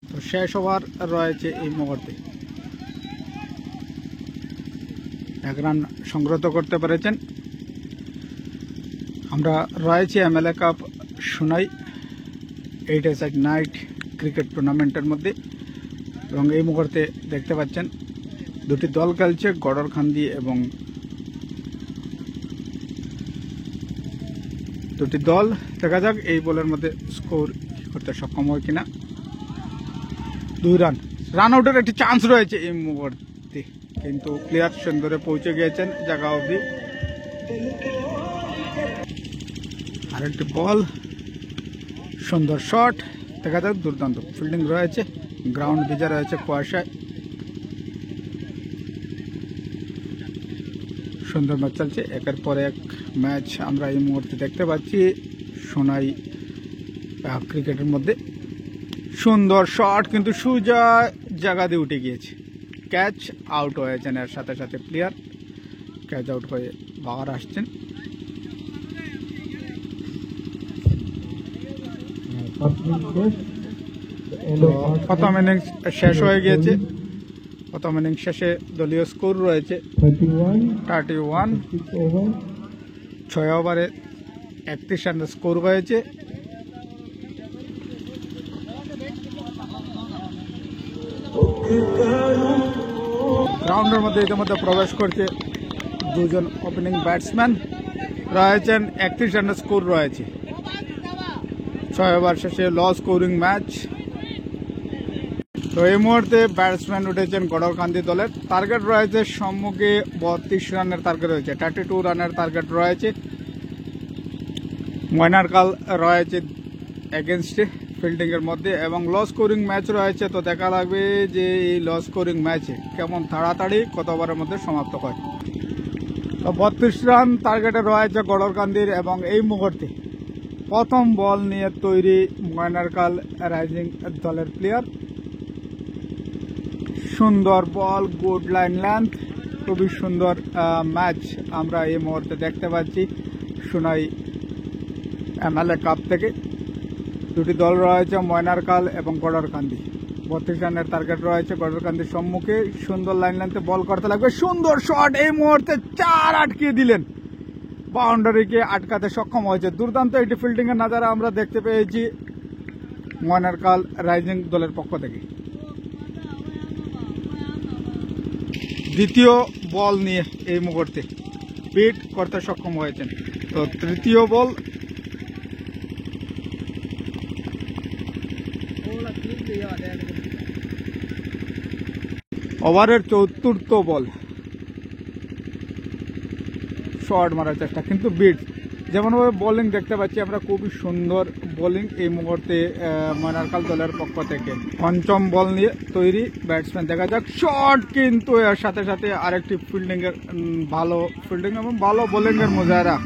তো শেষ ওভার রয়েছে এই মুহূর্তে। এক রান সংগ্রহ করতে পেরেছেন। আমরা রয়েছে MLA cup Sonai 8 night cricket টুর্নামেন্টের মধ্যে এবং এই মুহূর্তে দেখতে পাচ্ছেন দুটি দল খেলছে, গড়রখান্দি এবং দুটি দল। দেখা যাক এই বলের মধ্যে স্কোর করতে সক্ষম হয় কিনা। 2 রান, রান আউটের একটি চান্স রয়েছে এই মুহূর্তে, কিন্তু প্লেয়ার সুন্দরে পৌঁছে গিয়েছেন জায়গা অবধি। আরেকটি বল, সুন্দর শট, দেখা যাক। দুর্দান্ত ফিল্ডিং রয়েছে, গ্রাউন্ড ভিজা রয়েছে কুয়াশায়। সুন্দর ম্যাচ চলছে, একের পর এক ম্যাচ আমরা এই মুহূর্তে দেখতে পাচ্ছি সোনাই ক্রিকেটের মধ্যে। সুন্দর শট, কিন্তু সোজা জায়গা দিয়ে উঠে গিয়েছে। ক্যাচ আউট হয়েছেন, এর সাথে সাথে প্লেয়ার ক্যাচ আউট হয়ে বাহার আসছেন। প্রথম ইনিংস শেষ হয়ে গিয়েছে। প্রথম ইনিংস শেষে দলীয় স্কোর রয়েছে 31। 6 ওভারে 31 রানের স্কোর হয়েছে। গ্রাউন্ডের মধ্যে ইতিমধ্যে প্রবেশ করছে দুজন ওপেনিং ব্যাটসম্যান রয়েছেন। 31 রানের স্কোর রয়েছে। 6 ওভার শেষে লো স্কোরিং ম্যাচ। তো এই মুহূর্তে ব্যাটসম্যান উঠেছেন গড়রখান্দি দলের। টার্গেট রয়েছে সম্মুখে 32 রানের টার্গেট রয়েছে, 32 রানের টার্গেট রয়েছে। ময়নারকাল রয়েছে এগেনস্টে ফিল্ডিংয়ের মধ্যে এবং লো স্কোরিং ম্যাচ রয়েছে। তো দেখা লাগবে যে এই লো স্কোরিং ম্যাচে কেমন তাড়াতাড়ি কত ওভারের মধ্যে সমাপ্ত হয়। তো 32 রান টার্গেটে রয়েছে গড়রখান্দির এবং এই মুহূর্তে প্রথম বল নিয়ে তৈরি ময়নারকাল রাইজিং দলের প্লেয়ার। সুন্দর বল, গুড লাইন লেন্থ, খুবই সুন্দর ম্যাচ আমরা এই মুহূর্তে দেখতে পাচ্ছি সোনাই এমএলএ কাপ থেকে। দুটি দল রয়েছে ময়নারকাল এবং গড়রখান্দি। 32 রানের টার্গেট রয়েছে গড়রখান্দির সম্মুখে। সুন্দর লাইন লেন্থে বল করতে লাগবে। সুন্দর শট, এই মুহূর্তে 4 আটকিয়ে দিলেন, বাউন্ডারিকে আটকাতে সক্ষম হয়েছে। দুর্দান্ত একটি ফিল্ডিং এর নাজারা আমরা দেখতে পেয়েছি ময়নারকাল রাইজিং দলের পক্ষ থেকে। দ্বিতীয় বল নিয়ে এই মুহূর্তে বিট করতে সক্ষম হয়েছেন। তো তৃতীয় বল, ওভারের চতুর্থ বল, শর্ট মারার চেষ্টা, কিন্তু বিট। যেমনভাবে বোলিং দেখতে পাচ্ছি আমরা, খুবই সুন্দর বোলিং এই মুহূর্তে ময়নারকাল দলের পক্ষ থেকে। পঞ্চম বল নিয়ে তৈরি ব্যাটসম্যান, দেখা যাক। শট, কিন্তু এর সাথে সাথে আরেকটি ফিল্ডিং এর ভালো ফিল্ডিং এবং ভালো বোলিং এর মুজাহারা।